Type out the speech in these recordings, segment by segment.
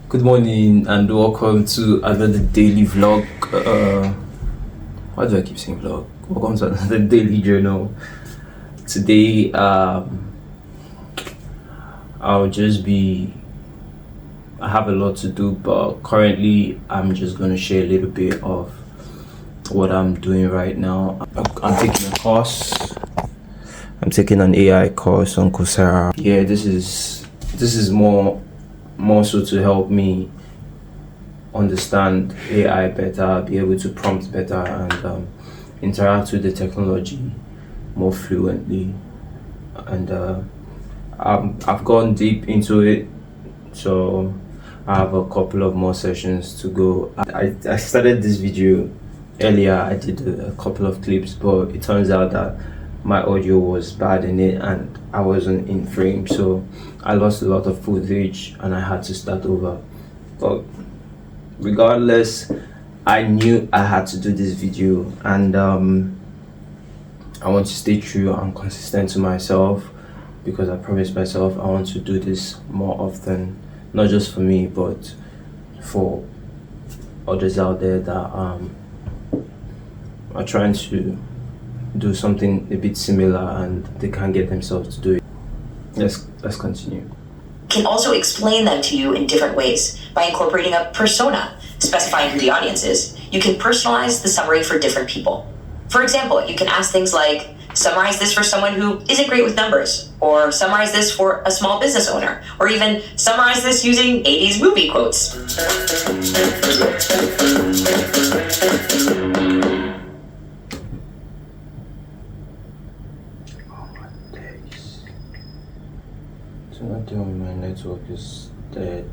Good morning and welcome to another daily vlog. Why do I keep saying vlog? Welcome to another daily journal. Today, I have a lot to do, but currently I'm just going to share a little bit of what I'm doing right now. I'm taking a course. I'm taking an AI course on Coursera. Yeah, this is more so to help me understand AI better, be able to prompt better, and interact with the technology more fluently. And I've gone deep into it, so I have a couple of more sessions to go. I started this video earlier. I did a couple of clips, but it turns out that my audio was bad in it and I wasn't in frame, so I lost a lot of footage and I had to start over. But regardless, I knew I had to do this video, and I want to stay true and consistent to myself, because I promised myself I want to do this more often, not just for me but for others out there that are trying to do something a bit similar and they can't get themselves to do it. Let's continue. Can also explain them to you in different ways by incorporating a persona, specifying who the audience is. You can personalize the summary for different people. For example, you can ask things like, summarize this for someone who isn't great with numbers, or summarize this for a small business owner, or even summarize this using 80s movie quotes. So not doing my network is dead.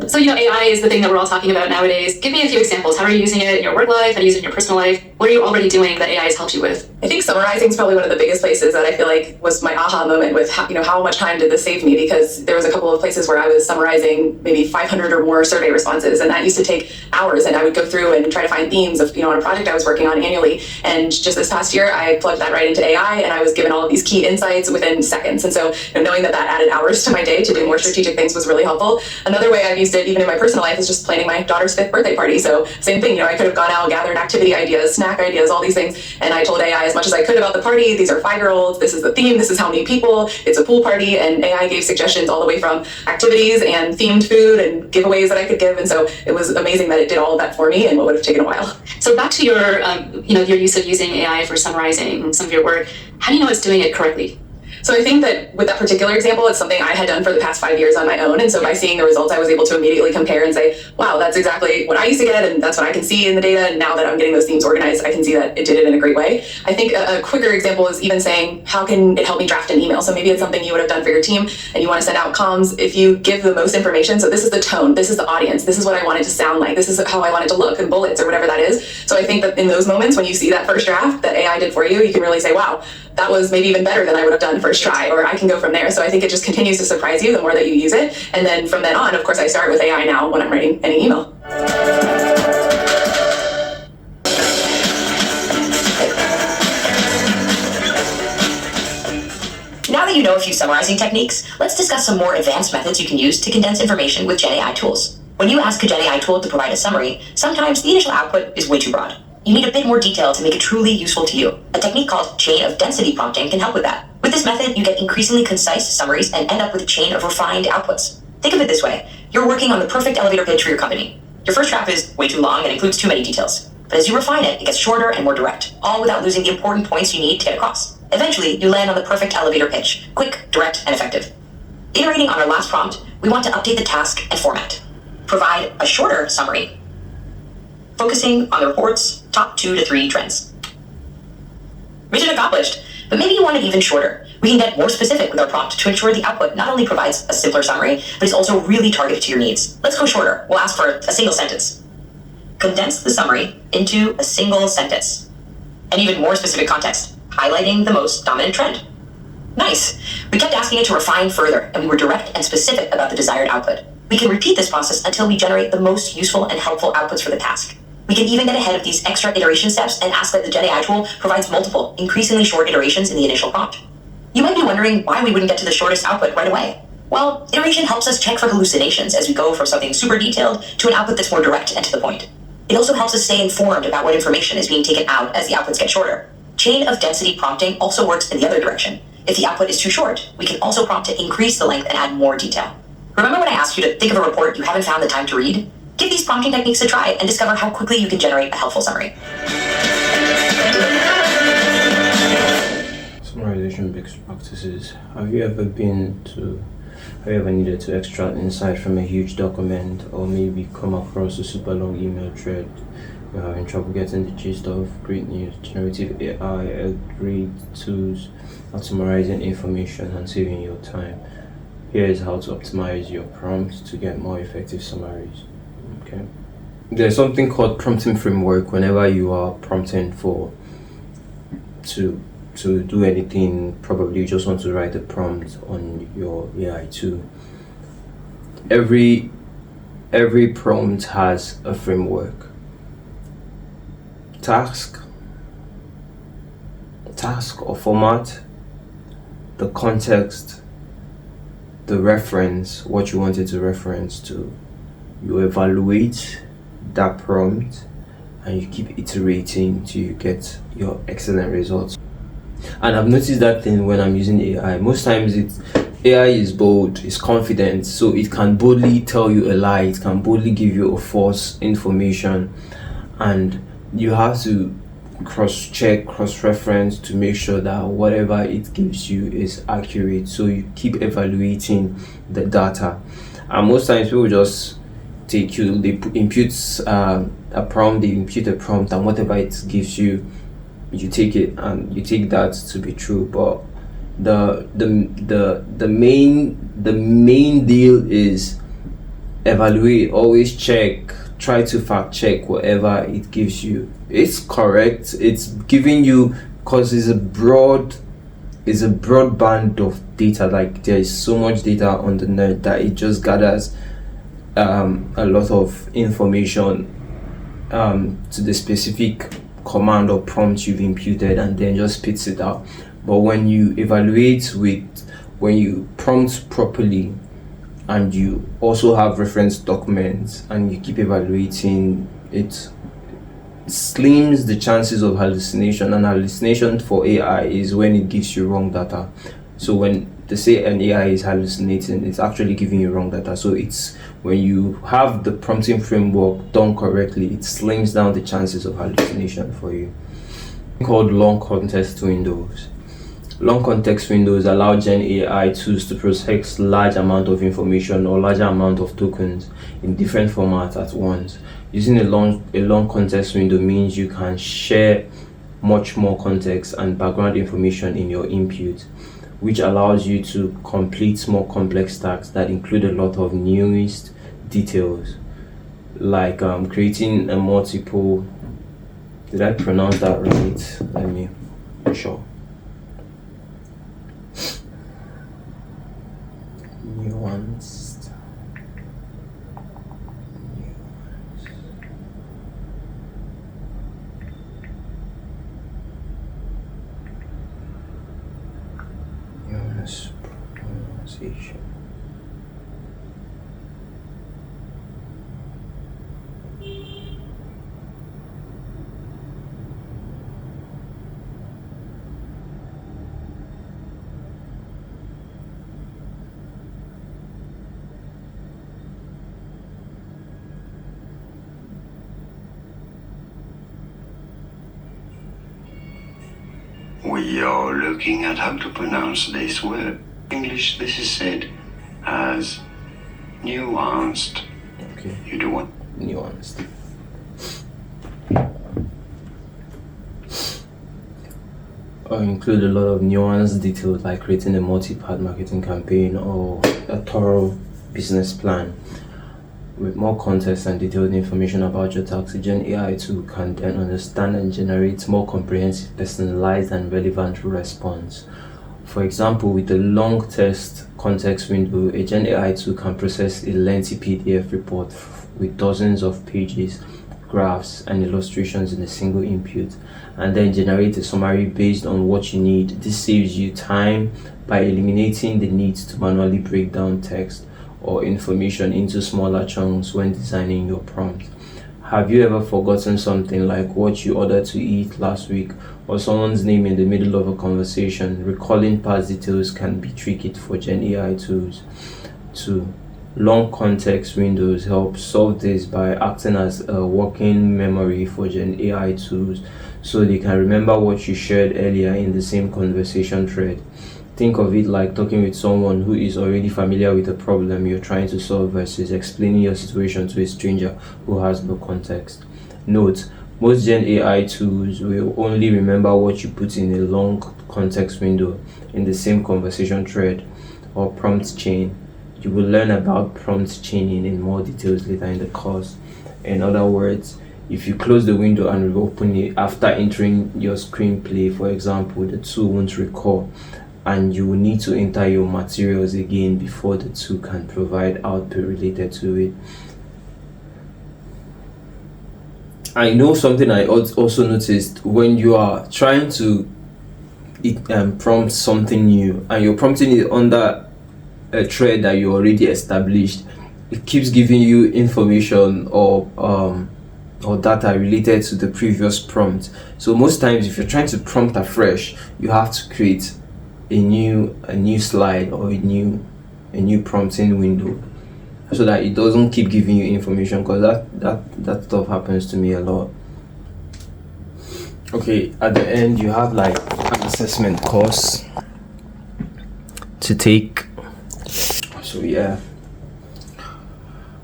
So, AI is the thing that we're all talking about nowadays. Give me a few examples. How are you using it in your work life? How do you use it in your personal life? What are you already doing that AI has helped you with? I think summarizing is probably one of the biggest places that I feel like was my aha moment with how much time did this save me, because there was a couple of places where I was summarizing maybe 500 or more survey responses, and that used to take hours, and I would go through and try to find themes of on a project I was working on annually. And just this past year I plugged that right into AI, and I was given all of these key insights within seconds. And so knowing that added hours to my day to do more strategic things was really helpful. Another way I've used it even in my personal life is just planning my daughter's 5th birthday party. So same thing, I could have gone out, gathered activity ideas, snack ideas, all these things, and I told AI as much as I could about the party. These are 5-year-olds, this is the theme, this is how many people, it's a pool party, and AI gave suggestions all the way from activities and themed food and giveaways that I could give. And so it was amazing that it did all of that for me in what would have taken a while. So back to your, your use of using AI for summarizing some of your work. How do you know it's doing it correctly? So I think that with that particular example, it's something I had done for the past 5 years on my own. And so by seeing the results, I was able to immediately compare and say, wow, that's exactly what I used to get, and that's what I can see in the data. And now that I'm getting those themes organized, I can see that it did it in a great way. I think a quicker example is even saying, how can it help me draft an email? So maybe it's something you would have done for your team and you want to send out comms. If you give the most information, so this is the tone, this is the audience, this is what I want it to sound like, this is how I want it to look, and bullets or whatever that is. So I think that in those moments when you see that first draft that AI did for you, you can really say, wow, that was maybe even better than I would have done first try, or I can go from there. So I think it just continues to surprise you the more that you use it. And then from then on, of course, I start with AI now when I'm writing any email. Now that you know a few summarizing techniques, let's discuss some more advanced methods you can use to condense information with Gen AI tools. When you ask a Gen AI tool to provide a summary, sometimes the initial output is way too broad. You need a bit more detail to make it truly useful to you. A technique called chain of density prompting can help with that. With this method, you get increasingly concise summaries and end up with a chain of refined outputs. Think of it this way. You're working on the perfect elevator pitch for your company. Your first draft is way too long and includes too many details. But as you refine it, it gets shorter and more direct, all without losing the important points you need to get across. Eventually, you land on the perfect elevator pitch, quick, direct, and effective. Iterating on our last prompt, we want to update the task and format. Provide a shorter summary, focusing on the report's top 2 to 3 trends. Mission accomplished, but maybe you want it even shorter. We can get more specific with our prompt to ensure the output not only provides a simpler summary, but is also really targeted to your needs. Let's go shorter. We'll ask for a single sentence. Condense the summary into a single sentence. And even more specific context, highlighting the most dominant trend. Nice. We kept asking it to refine further, and we were direct and specific about the desired output. We can repeat this process until we generate the most useful and helpful outputs for the task. We can even get ahead of these extra iteration steps and ask that the Gen AI tool provides multiple, increasingly short iterations in the initial prompt. You might be wondering why we wouldn't get to the shortest output right away. Well, iteration helps us check for hallucinations as we go from something super detailed to an output that's more direct and to the point. It also helps us stay informed about what information is being taken out as the outputs get shorter. Chain of density prompting also works in the other direction. If the output is too short, we can also prompt to increase the length and add more detail. Remember when I asked you to think of a report you haven't found the time to read? Give these prompting techniques a try and discover how quickly you can generate a helpful summary. Summarization best practices. Have you ever needed to extract insight from a huge document, or maybe come across a super long email thread you're having trouble getting the gist of? Great news. Generative AI are great tools at summarizing information and saving your time. Here is how to optimize your prompts to get more effective summaries. Okay. There's something called prompting framework whenever you are prompting to do anything. Probably you just want to write a prompt on your AI tool. Every prompt has a framework. Task or format, the context, the reference, what you want it to reference to. You evaluate that prompt and you keep iterating till you get your excellent results. And I've noticed that thing when I'm using AI. Most times AI is bold, it's confident, so it can boldly tell you a lie, it can boldly give you a false information, and you have to cross-check, cross-reference to make sure that whatever it gives you is accurate. So you keep evaluating the data. And most times people just they impute a prompt, and whatever it gives you, you take it and you take that to be true. But the main deal is evaluate, always check, try to fact check whatever it gives you. It's correct, it's giving you, because it's a broad band of data. Like, there is so much data on the net that it just gathers a lot of information to the specific command or prompt you've imputed, and then just spits it out. But when you when you prompt properly, and you also have reference documents, and you keep evaluating, it slims the chances of hallucination. And hallucination for AI is when it gives you wrong data. So when they say an AI is hallucinating, it's actually giving you wrong data. So it's when you have the prompting framework done correctly, it slims down the chances of hallucination for you. Called long context windows. Long context windows allow Gen AI tools to process large amount of information or larger amount of tokens in different formats at once. Using a long context window means you can share much more context and background information in your input, which allows you to complete more complex tasks that include a lot of nuanced details, like creating a multiple. Did I pronounce that right? Let me be sure. Nuanced. Nuanced pronunciation. We are looking at how to pronounce this word. English, this is said as nuanced. Okay. You do what? Nuanced. Or include a lot of nuanced details, like creating a multi-part marketing campaign or a thorough business plan. With more context and detailed information about your task, Gen AI tool can then understand and generate more comprehensive, personalized, and relevant response. For example, with the long test context window, a Gen AI tool can process a lengthy PDF report with dozens of pages, graphs and illustrations in a single input, and then generate a summary based on what you need. This saves you time by eliminating the need to manually break down text or information into smaller chunks when designing your prompt. Have you ever forgotten something like what you ordered to eat last week or someone's name in the middle of a conversation? Recalling past details can be tricky for Gen AI tools. 2. Long context windows help solve this by acting as a working memory for Gen AI tools, so they can remember what you shared earlier in the same conversation thread. Think of it like talking with someone who is already familiar with the problem you're trying to solve versus explaining your situation to a stranger who has no context. Note, most Gen AI tools will only remember what you put in a long context window in the same conversation thread or prompt chain. You will learn about prompt chaining in more details later in the course. In other words, if you close the window and reopen it after entering your screenplay, for example, the tool won't recall, and you will need to enter your materials again before the tool can provide output related to it. I know something I also noticed: when you are trying to prompt something new and you're prompting it under a thread that you already established, it keeps giving you information or data related to the previous prompt. So most times if you're trying to prompt afresh, you have to create a new slide or a new prompting window so that it doesn't keep giving you information, because that stuff happens to me a lot. Okay, at the end you have like an assessment course to take. So yeah,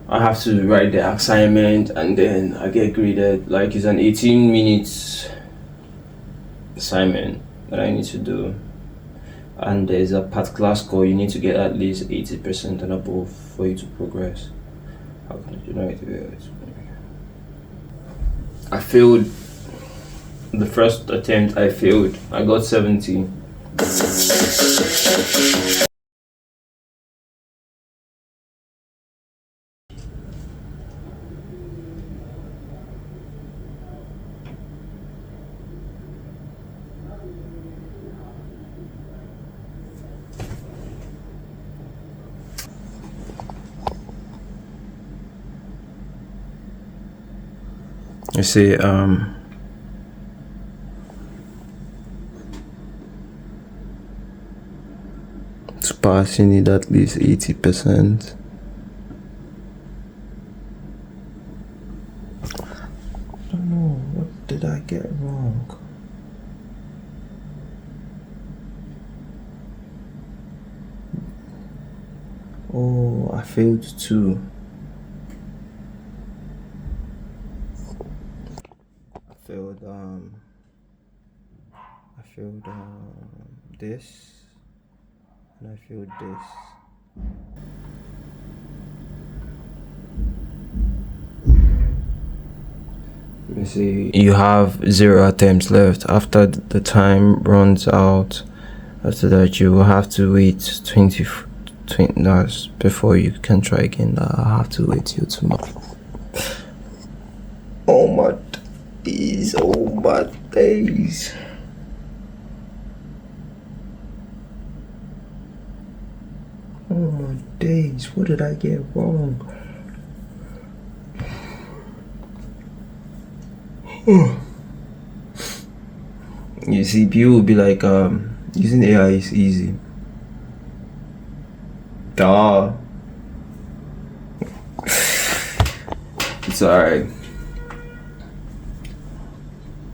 I have to write the assignment and then I get graded. Like, it's an 18 minutes assignment that I need to do, and there's a particular score you need to get at least 80% and above for you to progress. How can I generate it? I failed the first attempt. I failed. I got 70. You see, to pass you need at least 80%. I don't know, what did I get wrong? Oh, I failed too. I failed this, and I failed this. Let me see. You have 0 attempts left. After the time runs out, after that you will have to wait 20 hours before you can try again. I have to wait till tomorrow. Oh my days, oh my days. Oh my days, what did I get wrong? You see, people will be like, using AI is easy. Duh. It's alright.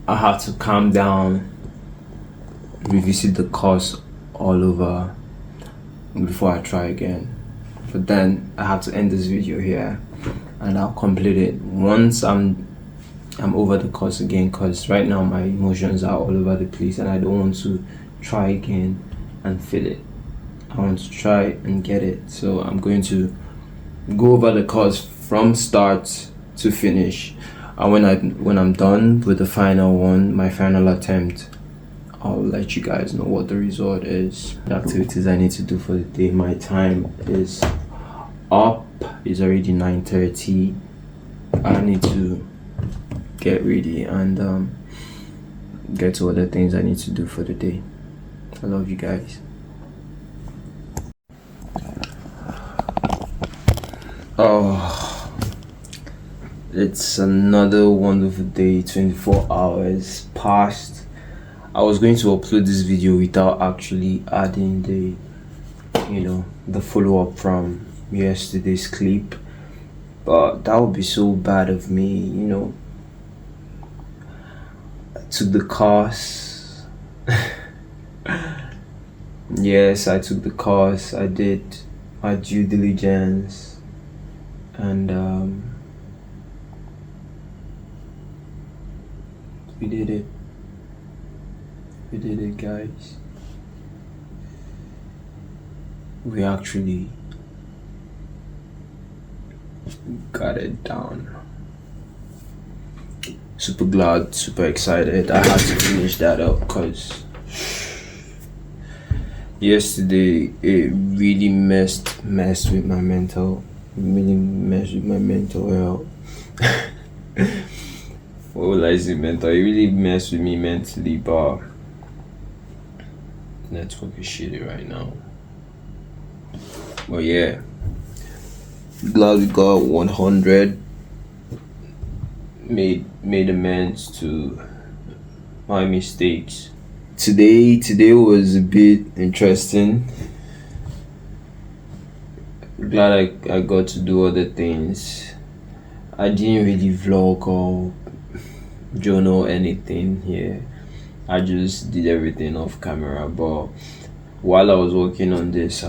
I have to calm down, revisit the course all over before I try again. But then I have to end this video here and I'll complete it once I'm over the course again, because right now my emotions are all over the place and I don't want to try again and feel it. I want to try and get it. So I'm going to go over the course from start to finish, and when I'm done with the final one, my final attempt, I'll let you guys know what the result is. The activities I need to do for the day. My time is up. It's already 9:30. I need to get ready and get to other things I need to do for the day. I love you guys. Oh, it's another wonderful day. 24 hours passed. I was going to upload this video without actually adding the follow-up from yesterday's clip, but that would be so bad of me. I took the course. Yes, I took the course. I did my due diligence, and we did it. We did it, guys. We actually got it down. Super glad, super excited. I had to finish that up because yesterday it really messed with my mental health. What will I say mental? It really messed with me mentally, but network is shitty right now. But yeah, glad we got 100. Made amends to my mistakes. Today was a bit interesting. Glad I got to do other things. I didn't really vlog or journal anything here. I just did everything off camera. But while I was working on this,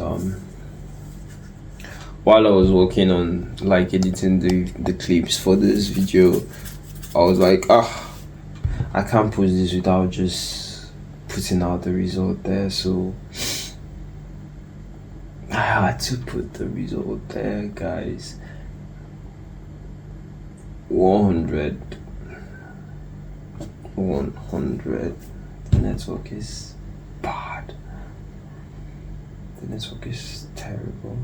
while I was working on like editing the clips for this video, I was like, I can't post this without just putting out the result there. So I had to put the result there, guys. 100. The network is bad. The network is terrible.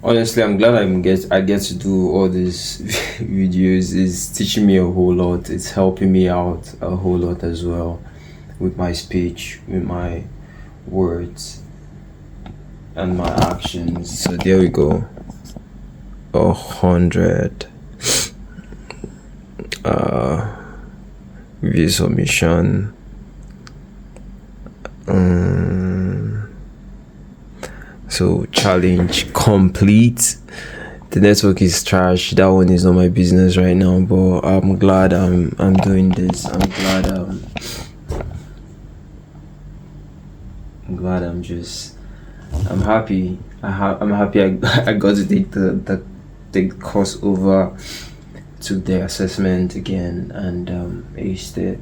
Honestly, I'm glad I get to do all these videos. It's teaching me a whole lot. It's helping me out a whole lot as well with my speech, with my words, and my actions. So there we go. 100 view submission. So challenge complete. The network is trash. That one is not my business right now, but I'm glad I'm doing this. I'm glad I'm happy. I'm happy I got to take the course over, took the assessment again, and aced it.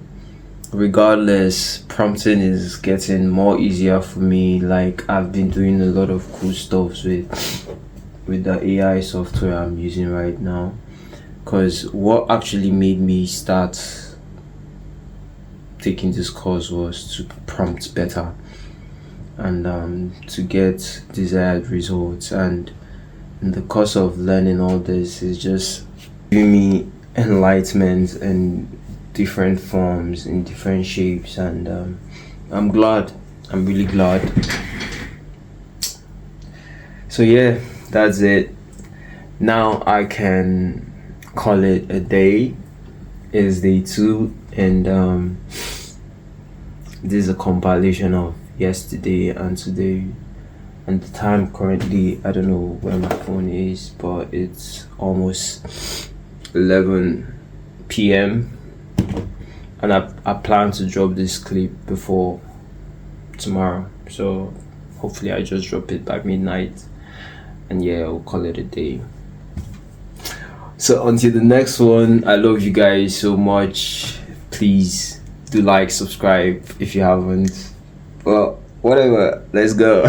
Regardless, prompting is getting more easier for me. Like, I've been doing a lot of cool stuff with the AI software I'm using right now, because what actually made me start taking this course was to prompt better and to get desired results. And in the course of learning all this is just giving me enlightenment and different forms in different shapes, and I'm really glad. So yeah, that's it. Now I can call it a day. It's day 2, and this is a compilation of yesterday and today, and the time currently, I don't know where my phone is, but it's almost 11 p.m. and I plan to drop this clip before tomorrow, so hopefully I just drop it by midnight, and yeah, I'll call it a day. So until the next one, I love you guys so much. Please do like, subscribe if you haven't. Well, whatever, let's go.